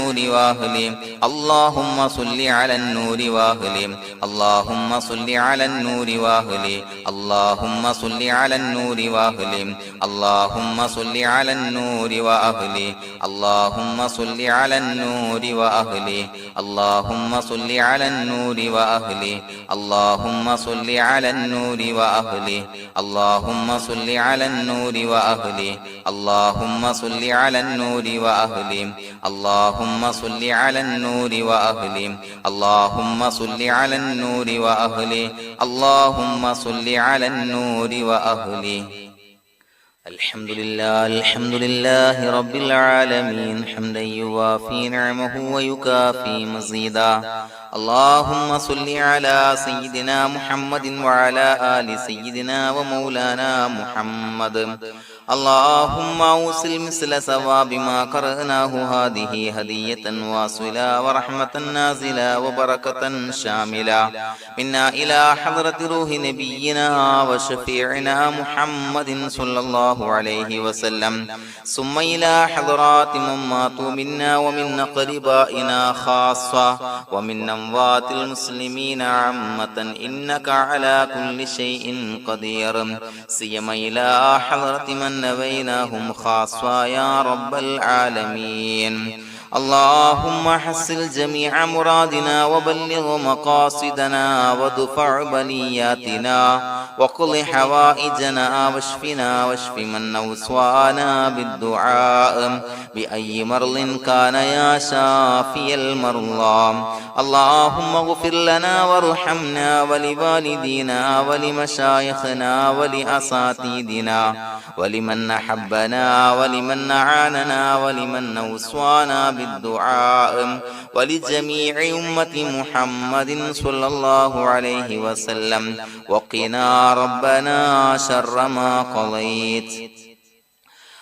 النور وأهله اللهم صل على النور وأهله اللهم صل على النور وأهله اللهم صل على النور وأهله اللهم صل على النور وأهله اللهم صل على النور وأهله اللهم صل على النور وأهله اللهم صل على النور وأهله اللهم صل على النور وأهله اللهم صل على النور وأهله اللهم صل على النور وأهله اللهم صل على النور وأهله اللهم صل على النور وأهله الحمد لله رب العالمين حمدا يوافي نعمه ويكافي مزيدا اللهم صل على سيدنا محمد وعلى آل سيدنا ومولانا محمد اللهم أوصل مثل ثواب ما قرأناه هذه هدية واصلة ورحمة نازلة وبركة شاملة منا إلى حضرة روح نبينا وشفيعنا محمد صلى الله عليه وسلم ثم إلى حضرات من ماتوا منا ومن أقربائنا خاصة ومن أموات المسلمين عامة إنك على كل شيء قدير سيما إلى حضرة من نبيناهم خاصة يا رب العالمين اللهم حصل جميع مرادنا وبلغ مقاصدنا ودفع بلياتنا وقض حوائجنا واشفنا واشف من أوصانا بالدعاء بأي مرض كان يا شافي المرضى اللهم اغفر لنا وارحمنا ولوالدينا ولمشايخنا ولأساتذتنا ولمن أحبنا ولمن أعاننا ولمن أوصانا بالدعاء ولجميع أمة محمد صلى الله عليه وسلم وقنا ربنا شر ما قضيت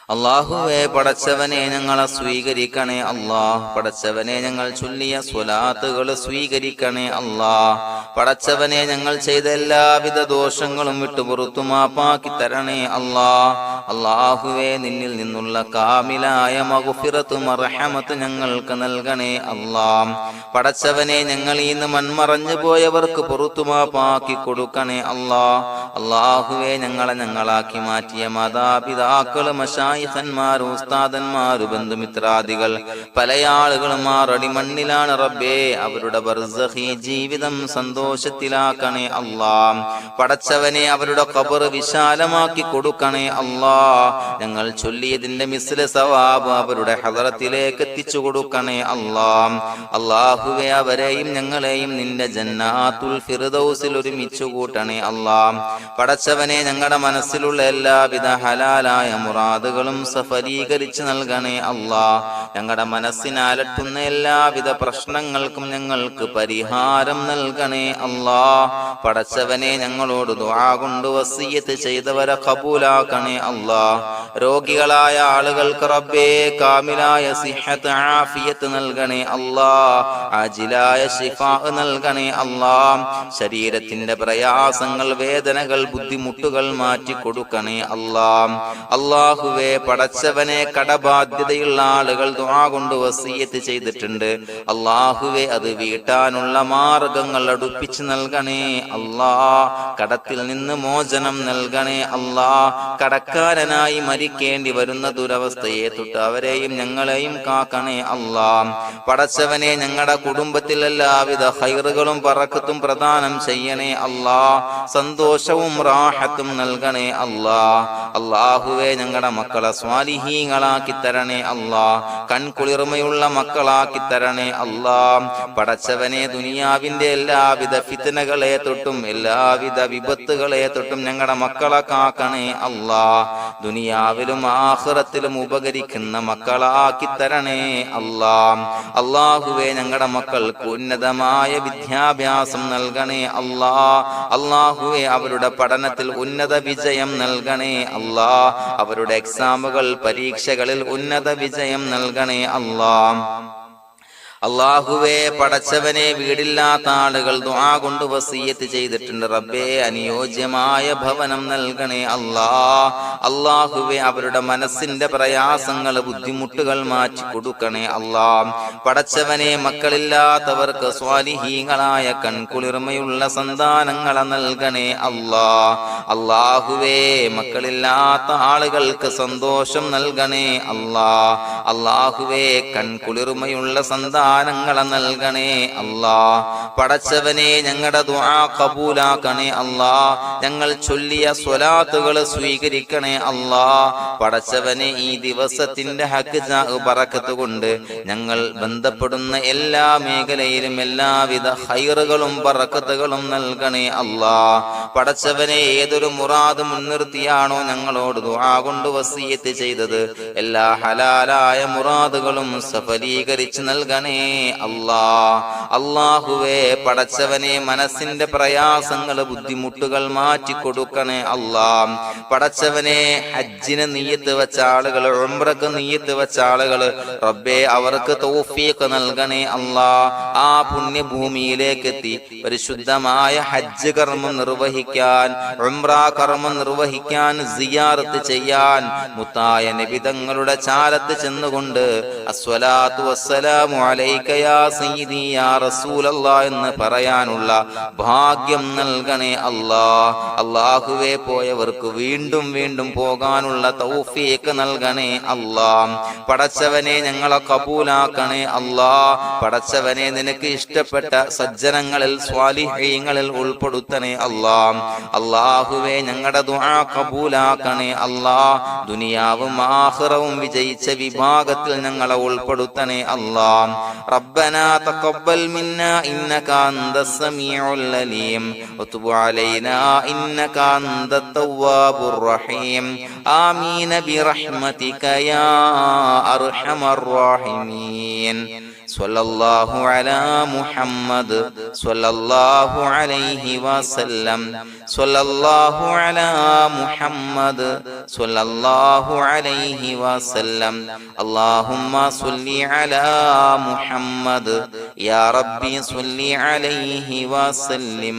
അല്ലാഹുവേ പടച്ചവനെ ഞങ്ങളെ സ്വീകരിക്കണേ അല്ലാഹ് പടച്ചവനെ ഞങ്ങൾ ചൊല്ലിയ സ്വലാത്തുകൾ സ്വീകരിക്കണേ അല്ലാഹ് പടച്ചവനെ ഞങ്ങൾ ചെയ്ത എല്ലാവിധ ദോഷങ്ങളും വിട്ടുപുറത്തു മാപ്പാക്കി തരണേ അല്ലാഹ് അല്ലാഹുവേ നിന്നിൽ നിന്നുള്ള കാമിലായ മഗ്ഫിറത്തും റഹ്മത്തും ഞങ്ങൾക്ക് നൽകണേ അല്ലാഹ് പടച്ചവനെ ഞങ്ങൾ ഇന്ന് മൺമറഞ്ഞു പോയവർക്ക് പുറത്തു മാപ്പാക്കി കൊടുക്കണേ അല്ലാഹ് അല്ലാഹുവേ ഞങ്ങളാക്കി മാറ്റിയ മാതാപിതാക്കളും ഖന്മാർ ഉസ്താദന്മാർ ബന്ധുമിത്രാദികൾ പല ആളുകളും ആറടി മണ്ണിലാണ് റബ്ബേ അവരുടെ ബർസഖി ജീവിതം സന്തോഷത്തിലാക്കണേ അല്ലാഹ് പടച്ചവനെ അവരുടെ ഖബർ വിശാലമാക്കി കൊടുക്കണേ അല്ലാഹ് ഞങ്ങൾ ചൊല്ലിയതിന്റെ മിസ്ല സവാബ് അവരുടെ ഹദറത്തിലേക്ക് എത്തിച്ചു കൊടുക്കണേ അല്ലാഹ് അല്ലാഹുവേ അവരെയും ഞങ്ങളെയും നിന്റെ ജന്നാത്തുൽ ഫിർദൗസിൽ ഒരുമിച്ചു കൂട്ടണേ അല്ലാഹ് പടച്ചവനെ ഞങ്ങളുടെ മനസ്സിലുള്ള എല്ലാവിധ ഹലാലായ മുറാദുകളും സഫലീകരിച്ച് നൽകണേ അല്ലാഹ് ഞങ്ങളുടെ മനസ്സിനെ അലട്ടുന്ന എല്ലാവിധ പ്രശ്നങ്ങൾക്കും ഞങ്ങൾക്ക് പരിഹാരം നൽകണേ അല്ലാഹ് പടച്ചവനെ ഞങ്ങളോട് ദുആ കൊണ്ട് വസിയ്യത്ത് ചെയ്തവരെ ഖബൂലാക്കണേ അല്ലാഹ് രോഗികളായ ആളുകൾക്ക് റബ്ബേ കാമിലായ സിഹത്ത് ആഫിയത്ത് നൽകണേ അല്ലാഹ് ആജിലായ ശിഫാ നൽകണേ അല്ലാഹ് ശരീരത്തിന്റെ പ്രയാസങ്ങൾ വേദനകൾ ബുദ്ധിമുട്ടുകൾ മാറ്റി കൊടുക്കണേ അല്ലാഹ് അല്ലാഹുവേ പടച്ചവനെ കടബാധ്യതയുള്ള ആളുകൾ ദുആ കൊണ്ട് വസിയ്യത്ത് ചെയ്തിട്ടുണ്ട് അല്ലാഹുവേ അത് വീട്ടാനുള്ള മാർഗങ്ങൾ അടുപ്പിച്ച് നൽകണേ അല്ലാഹ് കടത്തിൽ നിന്ന് മോചനം നൽകണേ അല്ലാഹ് കടക്കാരനായി മരിക്കേണ്ടി വരുന്ന ദുരവസ്ഥയെ തൊട്ട് അവരെയും ഞങ്ങളെയും കാക്കണേ അല്ലാഹ് പടച്ചവനെ ഞങ്ങളുടെ കുടുംബത്തിൽ എല്ലാവിധ ഖൈറുകളും ബറക്കത്തും പ്രദാനം ചെയ്യണേ അല്ലാഹ് സന്തോഷവും റാഹത്തും നൽകണേ അല്ലാഹ് അല്ലാഹുവേ ഞങ്ങളുടെ മക്കളെ സ്വാലിഹീങ്ങളാക്കി തരണേ അല്ലാഹ് കൺകുളിർമയുള്ള മക്കളാക്കി തരണേ അല്ലാഹ് പടച്ചവനെ ദുനിയാവിന്റെ എല്ലാവിധ ഫിത്നകളെ തൊട്ടും എല്ലാവിധ വിപത്തുകളെ തൊട്ടും ഞങ്ങളുടെ മക്കളെ കാക്കണേ അല്ലാഹ് ദുനിയാവിലും ആഖിറത്തിലും ഉപകരിക്കുന്ന മക്കളാക്കി തരണേ അല്ലാഹ് അല്ലാഹുവേ ഞങ്ങളുടെ മക്കൾക്ക് ഉന്നതമായ വിദ്യാഭ്യാസം നൽകണേ അല്ലാഹ് അല്ലാഹുവേ അവരുടെ പഠനത്തിൽ ഉന്നത വിജയം നൽകണേ അല്ലാഹ് അവരുടെ എക്സാമുകൾ പരീക്ഷകളിൽ ഉന്നത വിജയം നൽകണേ അല്ലാഹ് അല്ലാഹുവേ, പടച്ചവനെ, വീടില്ലാത്ത ആളുകൾ ദുആ കൊണ്ട് വസിയ്യത്ത് ചെയ്തിട്ടുണ്ട്. റബ്ബേ, അനുയോജ്യമായ ഭവനം നൽകണേ അല്ലാ. അല്ലാഹുവേ, അവരുടെ മനസ്സിന്റെ പ്രയാസങ്ങൾ, ബുദ്ധിമുട്ടുകൾ മാറ്റി കൊടുക്കണേ അല്ലാ. പടച്ചവനെ, മക്കളില്ലാത്തവർക്ക് സ്വാലിഹീങ്ങളായ കൺകുളിർമയുള്ള സന്താനങ്ങളെ നൽകണേ അല്ലാ. അല്ലാഹുവേ, മക്കളില്ലാത്ത ആളുകൾക്ക് സന്തോഷം നൽകണേ അല്ലാ. അല്ലാഹുവേ, കൺകുളിർമയുള്ള സന്താനങ്ങളെ നൽകണേ അല്ലാ. പടച്ചവനെ, ഞങ്ങളുടെ ദുആ ഖബൂലാക്കണേ അല്ലാ. ഞങ്ങൾ ചൊല്ലിയ സ്വലാത്തുകൾ സ്വീകരിക്കണേ അല്ലാ. പടച്ചവനെ, ഈ ദിവസത്തിന്റെ ഹക്ക് ബറക്കത്ത് കൊണ്ട് ഞങ്ങൾ ബന്ധപ്പെടുന്ന എല്ലാ മേഖലയിലും എല്ലാവിധ ഖൈറുകളും ബറക്കത്തുകളും നൽകണേ അല്ലാ. പടച്ചവനെ, ഏതൊരു മുറാദ് മുൻനിർത്തിയാണോ ഞങ്ങളോട് ദുആ കൊണ്ട് വസിയ്യത്ത് ചെയ്തത്, എല്ലാ ഹലാലായ മുറാദുകളും സഫലീകരിച്ച് നൽകണേ അല്ലാ. അല്ലാഹുവേ, പടച്ചവനെ, മനസ്സിന്റെ പ്രയാസങ്ങൾ, ബുദ്ധിമുട്ടുകൾ മാറ്റി കൊടുക്കണേ അല്ലാ. പടച്ചവനെ, ഹജ്ജിന് നിയ്യത്ത് വെച്ച ആളുകൾ, ഉംറക്ക് നിയ്യത്ത് വെച്ച ആളുകൾ, റബ്ബേ, അവർക്ക് തൗഫീഖ് നൽകണേ അല്ലാ. ആ പുണ്യഭൂമിയിലേക്ക് എത്തി പരിശുദ്ധമായ ഹജ്ജ് കർമ്മം നിർവഹിക്കാൻ, ഉംറ കർമ്മം നിർവഹിക്കാൻ, സിയാറത്ത് ചെയ്യാൻ, മുത്തായ നബി തങ്ങളുടെ ചാരത്ത് ചെന്നുകൊണ്ട് അസ്സലാത്തു വസ്സലാമു അലൈക യാ സയ്യിദി യാ റസൂലല്ലാഹ് എന്ന് പറയാനുള്ള ഭാഗ്യം നൽകണേ അല്ലാ. അല്ലാഹുവേ, പോയവർക്ക് വീണ്ടും വീണ്ടും പോകാനുള്ള തൗഫീഖ് നൽകണേ അല്ലാ. പടച്ചവനെ, ഞങ്ങളെ കബൂലാക്കണേ അല്ലാ. പടച്ചവനെ, നിനക്ക് ഇഷ്ടപ്പെട്ട സജ്ജനങ്ങളിൽ, സ്വാലിഹീങ്ങളിൽ ഉൾപ്പെടുത്തണേ അല്ലാ. അല്ലാഹുവേ, ഞങ്ങളുടെ ദുആ കബൂലാക്കണേ അല്ലാ. ദുനിയാവും ആഖിറവും വിജയിച്ച വിഭാഗത്തിൽ ഞങ്ങളെ ഉൾപ്പെടുത്തണേ അല്ലാ. റബ്ബനാ തഖബ്ബൽ മിന്നാ ഇന്നക അൻതസ് സമീഉൽ അലീം വതുബ് അലൈനാ ഇന്നക അൻതത് തവ്വാബുർ റഹീം. ആമീൻ ബിറഹ്മതിക യാ അർഹമർ റഹീമീൻ. സ്വല്ലല്ലാഹു അലാ മുഹമ്മദ് സ്വല്ലല്ലാഹു അലൈഹി വസല്ലം. സ്വല്ലല്ലാഹു അലാ മുഹമ്മദ് സ്വല്ലല്ലാഹു അലൈഹി വസല്ലം. അല്ലാഹുമ്മ സ്വല്ലി അലാ മുഹമ്മദ് യാ റബ്ബി സ്വല്ലി അലൈഹി വസല്ലം.